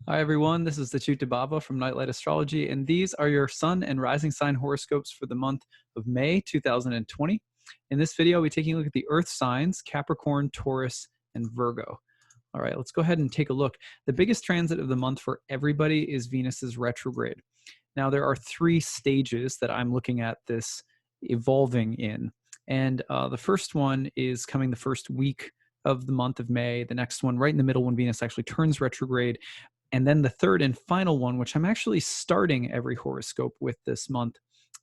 Hi, everyone. This is the acyuta-bhava from Nightlight Astrology, and these are your sun and rising sign horoscopes for the month of May 2020. In this video, we'll be taking a look at the earth signs, Capricorn, Taurus, and Virgo. All right, let's go ahead and take a look. The biggest transit of the month for everybody is Venus's retrograde. Now, there are three stages that I'm looking at this evolving in. And the first one is coming the first week of the month of May. The next one, right in the middle, when Venus actually turns retrograde. And then the third and final one, which I'm actually starting every horoscope with this month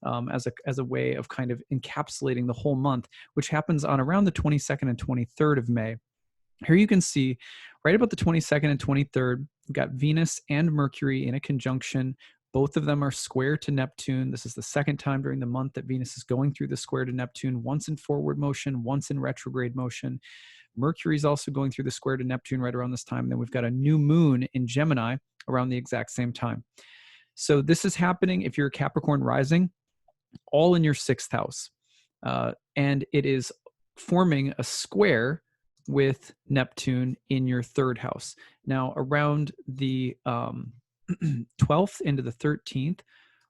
as a way of kind of encapsulating the whole month, which happens on around the 22nd and 23rd of May. Here you can see right about the 22nd and 23rd, we've got Venus and Mercury in a conjunction. Both of them are square to Neptune. This is the second time during the month that Venus is going through the square to Neptune, once in forward motion, once in retrograde motion. Mercury is also going through the square to Neptune right around this time. And then we've got a new moon in Gemini around the exact same time. So this is happening if you're a Capricorn rising, all in your sixth house. And it is forming a square with Neptune in your third house. Now, around the 12th into the 13th,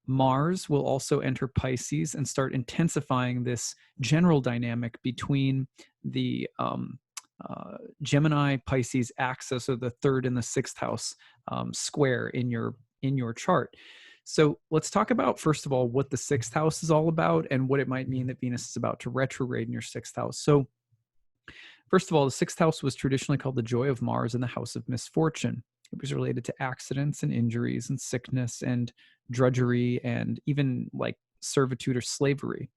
Mars will also enter Pisces and start intensifying this general dynamic between the Gemini Pisces axis, or the third and the sixth house square in your chart. So let's talk about, first of all, what the sixth house is all about and what it might mean that Venus is about to retrograde in your sixth house. So first of all, the sixth house was traditionally called the joy of Mars and the house of misfortune. It was related to accidents and injuries and sickness and drudgery and even like servitude or slavery.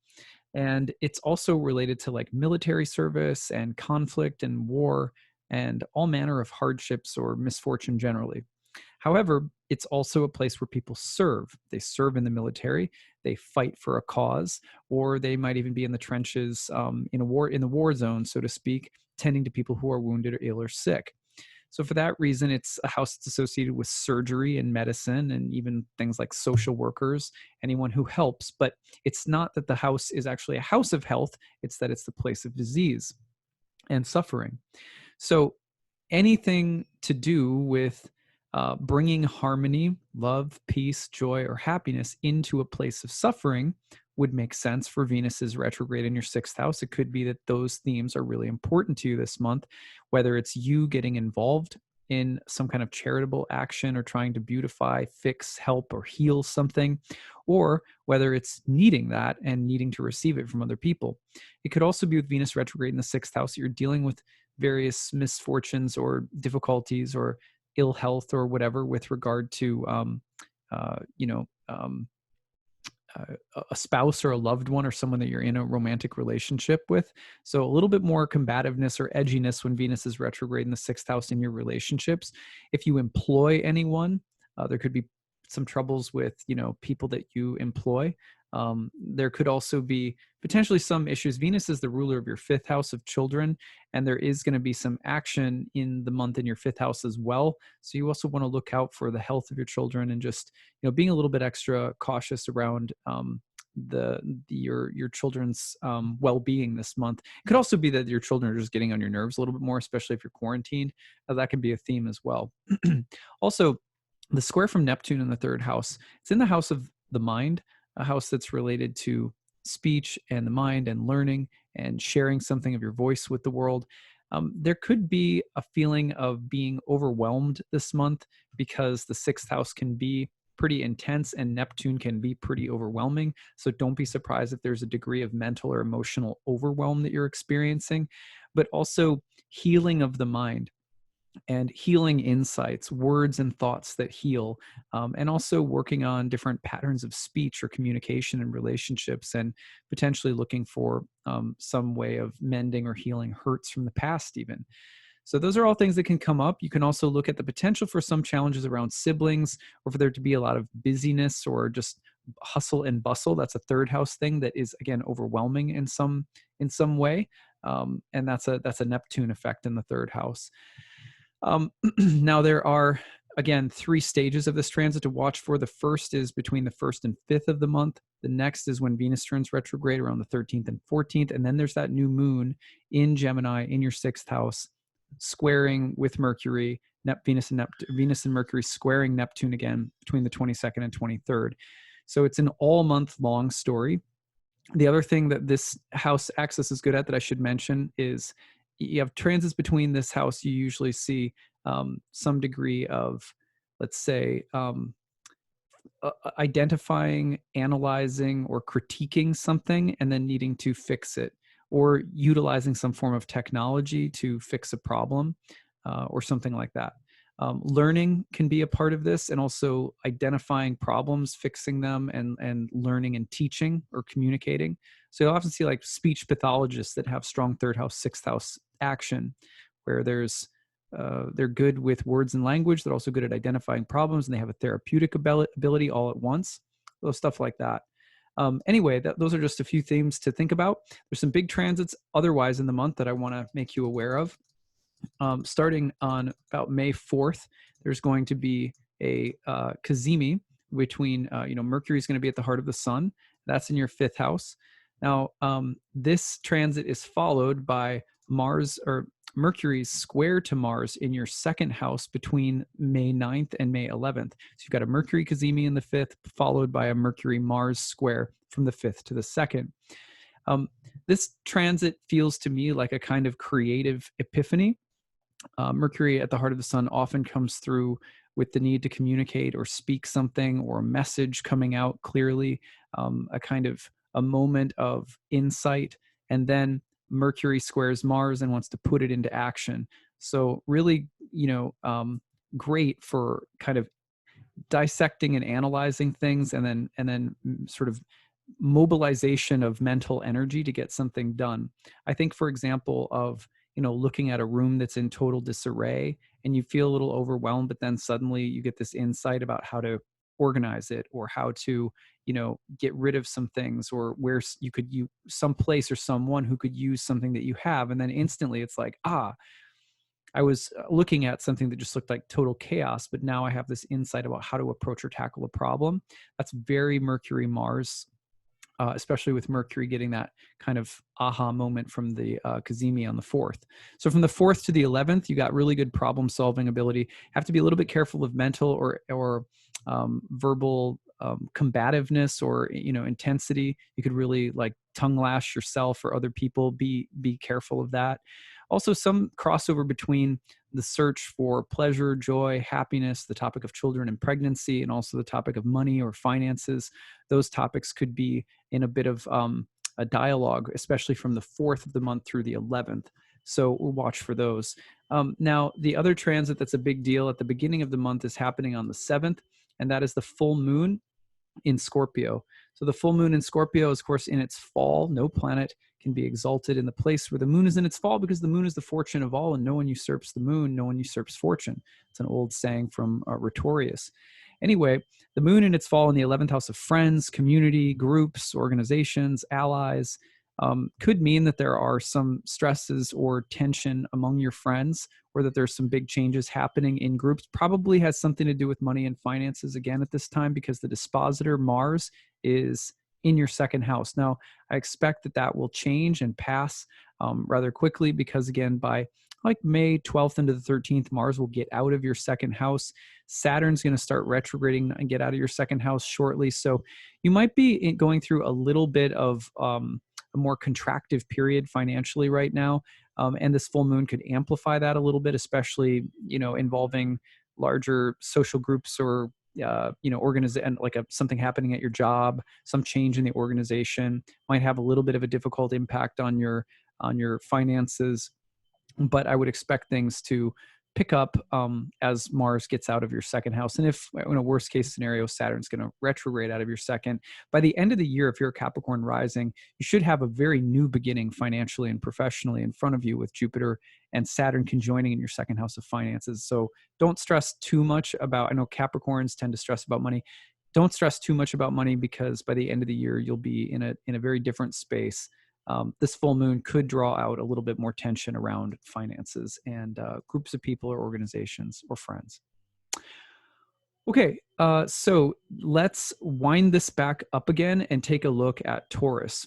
And it's also related to like military service and conflict and war and all manner of hardships or misfortune generally. However, it's also a place where people serve. They serve in the military, they fight for a cause, or they might even be in the trenches in the war zone, so to speak, tending to people who are wounded or ill or sick. So for that reason, it's a house that's associated with surgery and medicine and even things like social workers, anyone who helps. But it's not that the house is actually a house of health, it's that it's the place of disease and suffering. So anything to do with bringing harmony, love, peace, joy, or happiness into a place of suffering would make sense for Venus's retrograde in your sixth house. It could be that those themes are really important to you this month, whether it's you getting involved in some kind of charitable action or trying to beautify, fix, help, or heal something, or whether it's needing that and needing to receive it from other people. It could also be with Venus retrograde in the sixth house that you're dealing with various misfortunes or difficulties or ill health or whatever with regard to, a spouse or a loved one or someone that you're in a romantic relationship with. So a little bit more combativeness or edginess when Venus is retrograde in the sixth house in your relationships. If you employ anyone, there could be some troubles with, people that you employ. There could also be potentially some issues. Venus is the ruler of your fifth house of children, and there is going to be some action in the month in your fifth house as well. So you also want to look out for the health of your children and just, being a little bit extra cautious around your children's well-being this month. It could also be that your children are just getting on your nerves a little bit more, especially if you're quarantined. That can be a theme as well. Also, the square from Neptune in the third house, it's in the house of the mind, a house that's related to speech and the mind and learning and sharing something of your voice with the world. There could be a feeling of being overwhelmed this month because the sixth house can be pretty intense and Neptune can be pretty overwhelming. So don't be surprised if there's a degree of mental or emotional overwhelm that you're experiencing, but also healing of the mind and healing insights, words and thoughts that heal, and also working on different patterns of speech or communication and relationships, and potentially looking for some way of mending or healing hurts from the past even. So those are all things that can come up. You can also look at the potential for some challenges around siblings, or for there to be a lot of busyness or just hustle and bustle. That's a third house thing that is, again, overwhelming in some way. And that's a Neptune effect in the third house. Now there are, again, three stages of this transit to watch for. The first is between the 1st and 5th of the month. The next is when Venus turns retrograde around the 13th and 14th. And then there's that new moon in Gemini in your 6th house squaring with Mercury, Venus and Mercury squaring Neptune again between the 22nd and 23rd. So it's an all month long story. The other thing that this house axis is good at that I should mention is you have transits between this house. You usually see some degree of, let's say, identifying, analyzing, or critiquing something and then needing to fix it, or utilizing some form of technology to fix a problem, or something like that. Learning can be a part of this, and also identifying problems, fixing them, and learning and teaching or communicating. So you'll often see like speech pathologists that have strong third house, sixth house action, where they're good with words and language. They're also good at identifying problems, and they have a therapeutic ability all at once. Little stuff like that. Anyway, those are just a few themes to think about. There's some big transits otherwise in the month that I want to make you aware of. Starting on about May 4th, there's going to be a cazimi between, Mercury is going to be at the heart of the sun. That's in your fifth house. Now, this transit is followed by Mercury's square to Mars in your second house between May 9th and May 11th. So you've got a Mercury cazimi in the fifth, followed by a Mercury-Mars square from the fifth to the second. This transit feels to me like a kind of creative epiphany. Mercury at the heart of the sun often comes through with the need to communicate or speak something, or a message coming out clearly, a kind of a moment of insight, and then Mercury squares Mars and wants to put it into action. So really, great for kind of dissecting and analyzing things, and then sort of mobilization of mental energy to get something done. I think, for example, of looking at a room that's in total disarray and you feel a little overwhelmed, but then suddenly you get this insight about how to organize it, or how to get rid of some things, or where you could use some place or someone who could use something that you have, and then instantly it's like, I was looking at something that just looked like total chaos, but now I have this insight about how to approach or tackle a problem. That's very Mercury Mars, especially with Mercury getting that kind of aha moment from the cazimi on the 4th. So from the 4th to the 11th, you got really good problem solving ability. Have to be a little bit careful of mental or verbal combativeness, or intensity. You could really like tongue lash yourself or other people. Be careful of that. Also, some crossover between the search for pleasure, joy, happiness, the topic of children and pregnancy, and also the topic of money or finances. Those topics could be in a bit of a dialogue, especially from the 4th of the month through the 11th. So we'll watch for those. Now, the other transit that's a big deal at the beginning of the month is happening on the 7th, and that is the full moon in Scorpio. So the full moon in Scorpio is, of course, in its fall. No planet can be exalted in the place where the moon is in its fall, because the moon is the fortune of all, and no one usurps the moon, no one usurps fortune. It's an old saying from Rhetorius. Anyway, the moon in its fall in the 11th house of friends, community, groups, organizations, allies, could mean that there are some stresses or tension among your friends, or that there's some big changes happening in groups. Probably has something to do with money and finances again at this time, because the dispositor Mars is in your second house. Now, I expect that will change and pass rather quickly, because again, by like May 12th into the 13th, Mars will get out of your second house. Saturn's going to start retrograding and get out of your second house shortly. So you might be going through a little bit of a more contractive period financially right now. And this full moon could amplify that a little bit, especially, involving larger social groups, or organization, like something happening at your job, some change in the organization might have a little bit of a difficult impact on your finances. But I would expect things to pick up as Mars gets out of your second house. And if, in a worst case scenario, Saturn's going to retrograde out of your second, by the end of the year, if you're a Capricorn rising, you should have a very new beginning financially and professionally in front of you, with Jupiter and Saturn conjoining in your second house of finances. So don't stress too much about, I know Capricorns tend to stress about money. Don't stress too much about money, because by the end of the year, you'll be in a very different space. This full moon could draw out a little bit more tension around finances and groups of people or organizations or friends. Okay, so let's wind this back up again and take a look at Taurus.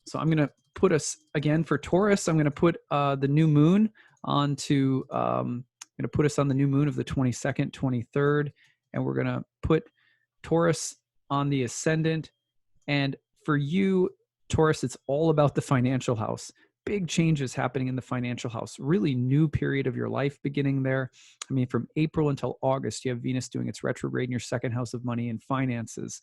So I'm going to put us again for Taurus. I'm going to put the new moon on to, going to put us on the new moon of the 22nd, 23rd, and we're going to put Taurus on the ascendant. And for you, Taurus, it's all about the financial house. Big changes happening in the financial house, really new period of your life beginning there. I mean, from April until August, you have Venus doing its retrograde in your second house of money and finances.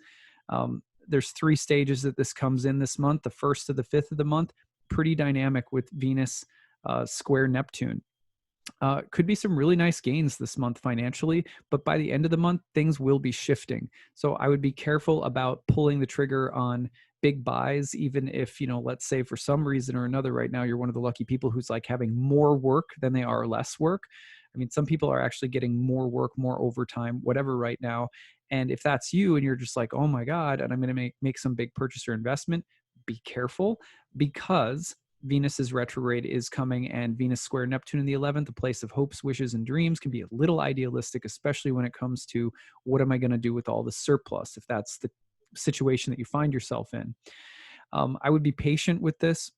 There's 3 stages that this comes in this month, the 1st to the 5th of the month, pretty dynamic with Venus square Neptune. Could be some really nice gains this month financially, but by the end of the month, things will be shifting. So I would be careful about pulling the trigger on big buys, even if, let's say for some reason or another right now, you're one of the lucky people who's like having more work than they are less work. I mean, some people are actually getting more work, more overtime, whatever right now. And if that's you and you're just like, oh my God, and I'm going to make some big purchase or investment, be careful, because Venus's retrograde is coming, and Venus square Neptune in the 11th, the place of hopes, wishes, and dreams, can be a little idealistic, especially when it comes to what am I going to do with all the surplus, if that's the situation that you find yourself in. I would be patient with this.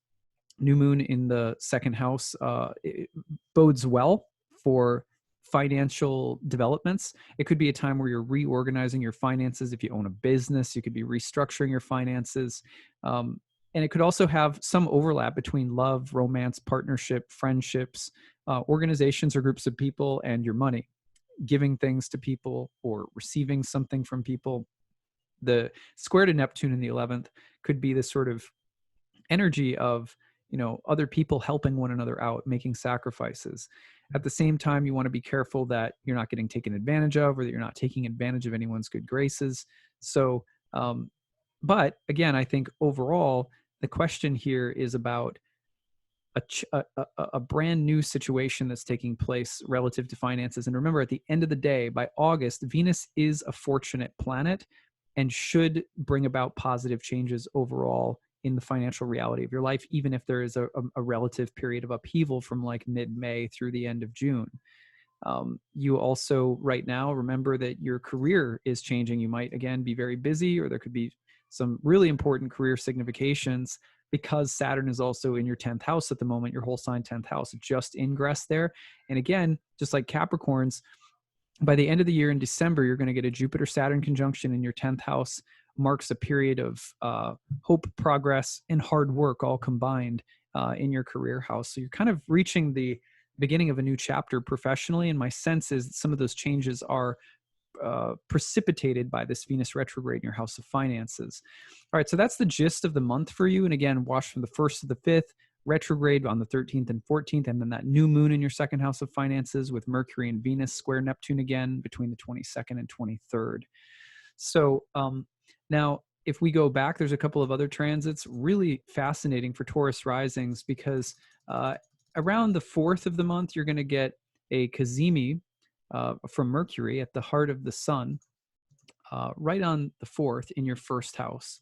New moon in the second house it bodes well for financial developments. It could be a time where you're reorganizing your finances. If you own a business, you could be restructuring your finances. And it could also have some overlap between love, romance, partnership, friendships, organizations or groups of people, and your money, giving things to people or receiving something from people. The square to Neptune in the 11th could be this sort of energy of, other people helping one another out, making sacrifices. At the same time, you want to be careful that you're not getting taken advantage of, or that you're not taking advantage of anyone's good graces. So, but again, I think overall, the question here is about a brand new situation that's taking place relative to finances. And remember, at the end of the day, by August, Venus is a fortunate planet and should bring about positive changes overall in the financial reality of your life, even if there is a relative period of upheaval from like mid-May through the end of June. You also, right now, remember that your career is changing. You might, again, be very busy, or there could be some really important career significations because Saturn is also in your 10th house at the moment, your whole sign 10th house, just ingress there. And again, just like Capricorns, by the end of the year in December, you're going to get a Jupiter-Saturn conjunction in your 10th house, marks a period of hope, progress, and hard work all combined in your career house. So you're kind of reaching the beginning of a new chapter professionally. And my sense is that some of those changes are precipitated by this Venus retrograde in your house of finances. All right, so that's the gist of the month for you. And again, watch from the 1st to the 5th, retrograde on the 13th and 14th, and then that new moon in your second house of finances with Mercury and Venus square Neptune again between the 22nd and 23rd. So now, if we go back, there's a couple of other transits really fascinating for Taurus risings, because around the 4th of the month, you're going to get a Cazimi from Mercury at the heart of the sun, right on the 4th in your first house.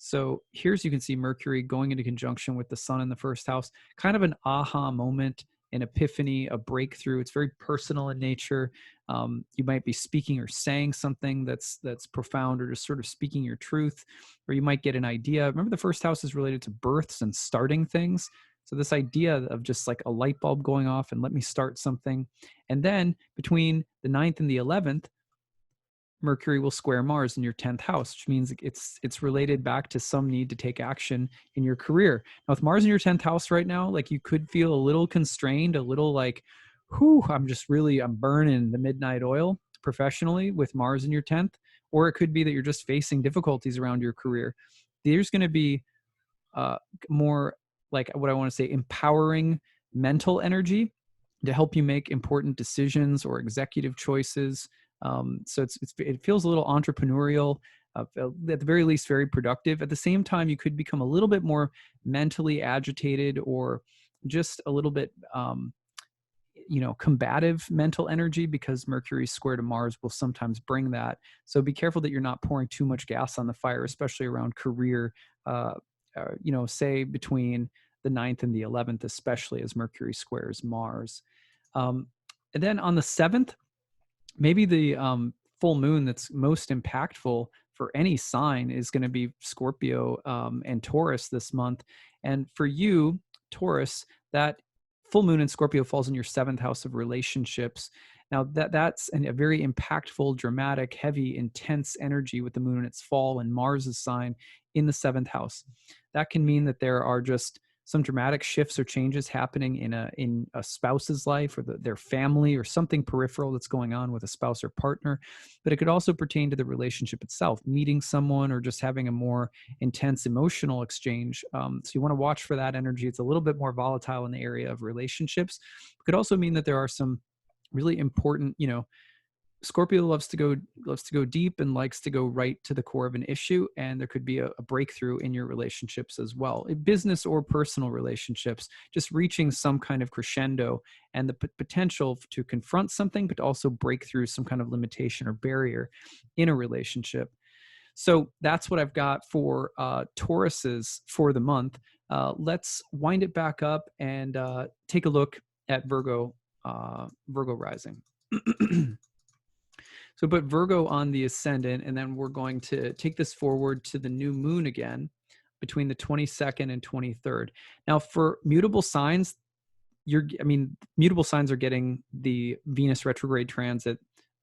So here's, you can see Mercury going into conjunction with the sun in the first house, kind of an aha moment, an epiphany, a breakthrough. It's very personal in nature. You might be speaking or saying something that's profound, or just sort of speaking your truth, or you might get an idea. Remember, the first house is related to births and starting things. So this idea of just like a light bulb going off and let me start something. And then between the 9th and the 11th, Mercury will square Mars in your 10th house, which means it's related back to some need to take action in your career. Now, with Mars in your 10th house right now, like, you could feel a little constrained, a little like, whew, I'm burning the midnight oil professionally with Mars in your 10th. Or it could be that you're just facing difficulties around your career. There's going to be more, like, what I want to say, empowering mental energy to help you make important decisions or executive choices. So it feels a little entrepreneurial, at the very least very productive. At the same time, you could become a little bit more mentally agitated, or just a little bit combative mental energy, because Mercury square to Mars will sometimes bring that. So be careful that you're not pouring too much gas on the fire, especially around career, say between the 9th and the 11th, especially as Mercury squares Mars. And then on the 7th, maybe the full moon that's most impactful for any sign is going to be Scorpio and Taurus this month. And for you, Taurus, that full moon in Scorpio falls in your 7th house of relationships. Now that's a very impactful, dramatic, heavy, intense energy with the moon in its fall and Mars's sign in the 7th house. That can mean that there are just some dramatic shifts or changes happening in a spouse's life or their family, or something peripheral that's going on with a spouse or partner. But it could also pertain to the relationship itself, meeting someone or just having a more intense emotional exchange. So you want to watch for that energy. It's a little bit more volatile in the area of relationships. It could also mean that there are some really important, Scorpio loves to go deep and likes to go right to the core of an issue, and there could be a breakthrough in your relationships as well, in business or personal relationships, just reaching some kind of crescendo and the potential to confront something, but also break through some kind of limitation or barrier in a relationship. So that's what I've got for Tauruses for the month. Let's wind it back up and take a look at Virgo rising. So put Virgo on the ascendant, and then we're going to take this forward to the new moon again between the 22nd and 23rd. Now for mutable signs, mutable signs are getting the Venus retrograde transit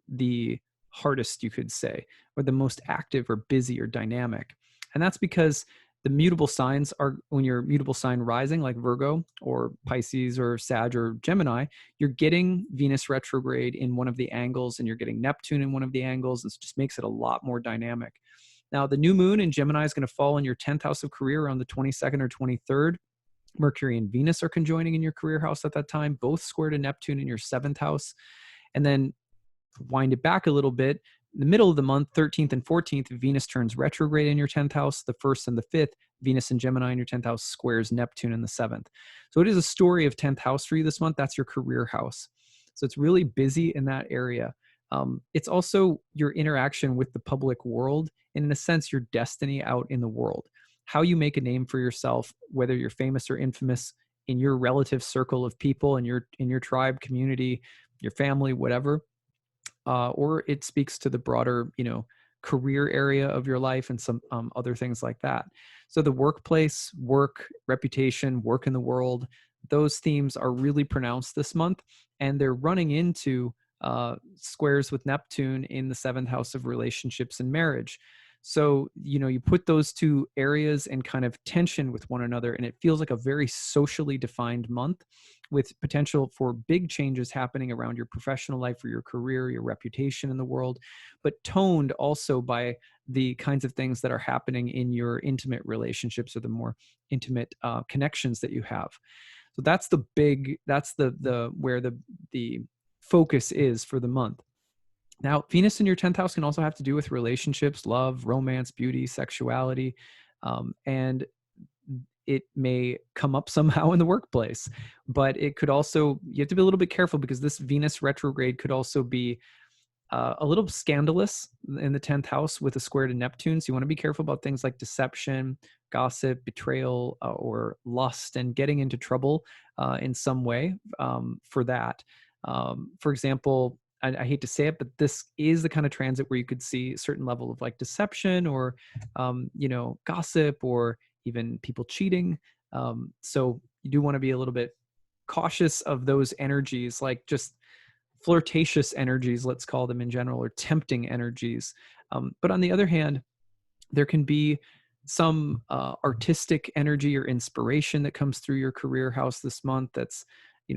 the hardest, you could say, or the most active or busy or dynamic. And that's because the mutable signs are, when you're mutable sign rising like Virgo or Pisces or Sag or Gemini, you're getting Venus retrograde in one of the angles and you're getting Neptune in one of the angles. This just makes it a lot more dynamic. Now, the new moon in Gemini is going to fall in your 10th house of career around the 22nd or 23rd. Mercury and Venus are conjoining in your career house at that time, both square to Neptune in your 7th house. And then wind it back a little bit. In the middle of the month, 13th and 14th, Venus turns retrograde in your 10th house. The 1st and the 5th, Venus and Gemini in your 10th house squares Neptune in the 7th. So it is a story of 10th house for you this month. That's your career house. So it's really busy in that area. It's also your interaction with the public world, and in a sense, your destiny out in the world. How you make a name for yourself, whether you're famous or infamous in your relative circle of people, in your tribe, community, your family, whatever. Or it speaks to the broader, career area of your life and some other things like that. So the workplace, work, reputation, work in the world, those themes are really pronounced this month, and they're running into squares with Neptune in the 7th house of relationships and marriage. So, you put those two areas in kind of tension with one another, and it feels like a very socially defined month with potential for big changes happening around your professional life or your career, your reputation in the world, but toned also by the kinds of things that are happening in your intimate relationships or the more intimate connections that you have. So that's where the focus is for the month. Now, Venus in your 10th house can also have to do with relationships, love, romance, beauty, sexuality, and it may come up somehow in the workplace. But it could also, you have to be a little bit careful because this Venus retrograde could also be a little scandalous in the 10th house with a square to Neptune. So you want to be careful about things like deception, gossip, betrayal, or lust, and getting into trouble in some way for that. For example, I hate to say it, but this is the kind of transit where you could see a certain level of like deception or, gossip or even people cheating. So you do want to be a little bit cautious of those energies, like just flirtatious energies, let's call them in general, or tempting energies. But on the other hand, there can be some artistic energy or inspiration that comes through your career house this month that's,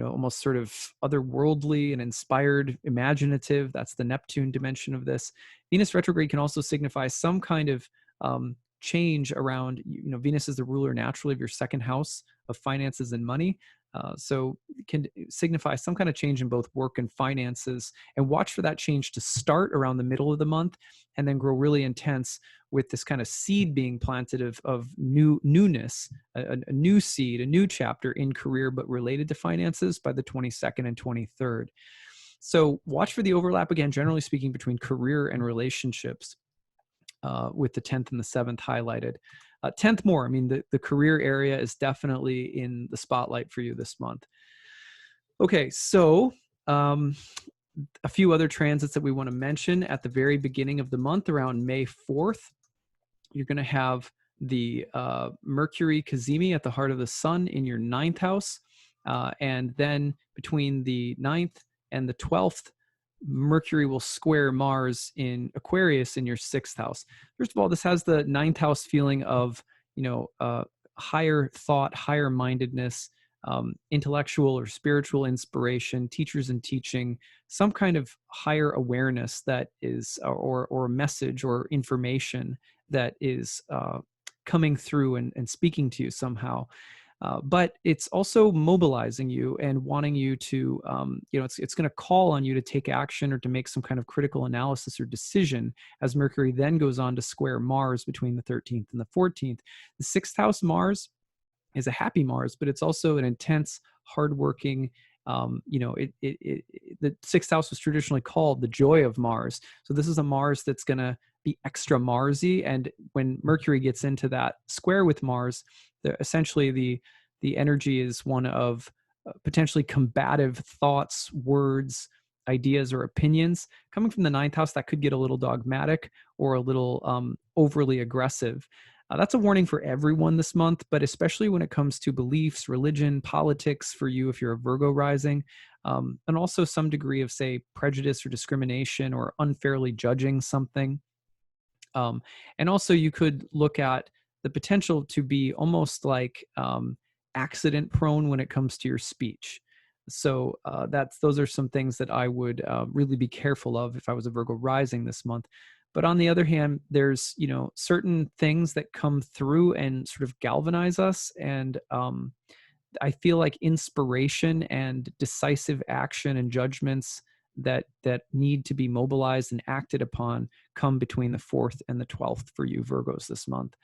almost sort of otherworldly and inspired, imaginative. That's the Neptune dimension of this. Venus retrograde can also signify some kind of change around, Venus is the ruler naturally of your 2nd house of finances and money. So it can signify some kind of change in both work and finances, and watch for that change to start around the middle of the month and then grow really intense with this kind of seed being planted of newness, a new seed, a new chapter in career, but related to finances by the 22nd and 23rd. So watch for the overlap again, generally speaking, between career and relationships with the 10th and the 7th highlighted. 10th more, the career area is definitely in the spotlight for you this month. Okay, so a few other transits that we want to mention at the very beginning of the month, around May 4th. You're going to have the Mercury Cazimi at the heart of the sun in your 9th house. And then between the 9th and the 12th, Mercury will square Mars in Aquarius in your 6th house. First of all, this has the 9th house feeling of, higher thought, higher mindedness, intellectual or spiritual inspiration, teachers and teaching, some kind of higher awareness that is, or message or information that is coming through and speaking to you somehow. But it's also mobilizing you and wanting you to, it's going to call on you to take action or to make some kind of critical analysis or decision as Mercury then goes on to square Mars between the 13th and the 14th. The 6th house Mars is a happy Mars, but it's also an intense, hardworking. The 6th house was traditionally called the joy of Mars. So this is a Mars that's going to be extra Marsy. And when Mercury gets into that square with Mars, essentially the energy is one of potentially combative thoughts, words, ideas, or opinions. Coming from the 9th house, that could get a little dogmatic or a little overly aggressive. That's a warning for everyone this month, but especially when it comes to beliefs, religion, politics for you if you're a Virgo rising, and also some degree of, say, prejudice or discrimination or unfairly judging something. And also you could look at the potential to be almost like accident prone when it comes to your speech. So those are some things that I would really be careful of if I was a Virgo rising this month. But on the other hand, there's, certain things that come through and sort of galvanize us. And I feel like inspiration and decisive action and judgments that need to be mobilized and acted upon come between the 4th and the 12th for you Virgos this month.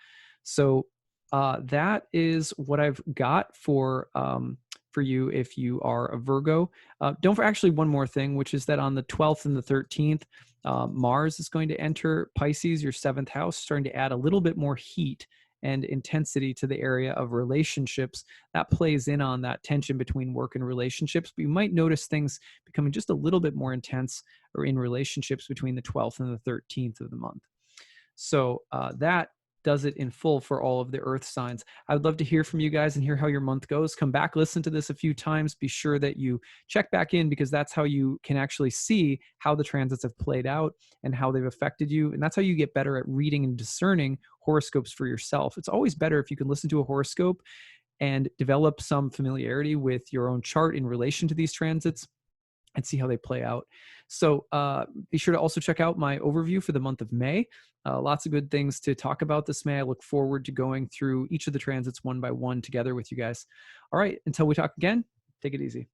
So that is what I've got for you if you are a Virgo. Actually, one more thing, which is that on the 12th and the 13th, Mars is going to enter Pisces, your 7th house, starting to add a little bit more heat and intensity to the area of relationships. That plays in on that tension between work and relationships, but you might notice things becoming just a little bit more intense or in relationships between the 12th and the 13th of the month. So that does it in full for all of the earth signs. I would love to hear from you guys and hear how your month goes. Come back, listen to this a few times. Be sure that you check back in, because that's how you can actually see how the transits have played out and how they've affected you. And that's how you get better at reading and discerning horoscopes for yourself. It's always better if you can listen to a horoscope and develop some familiarity with your own chart in relation to these transits and see how they play out. So be sure to also check out my overview for the month of May. Lots of good things to talk about this May. I look forward to going through each of the transits one by one together with you guys. All right, until we talk again, take it easy.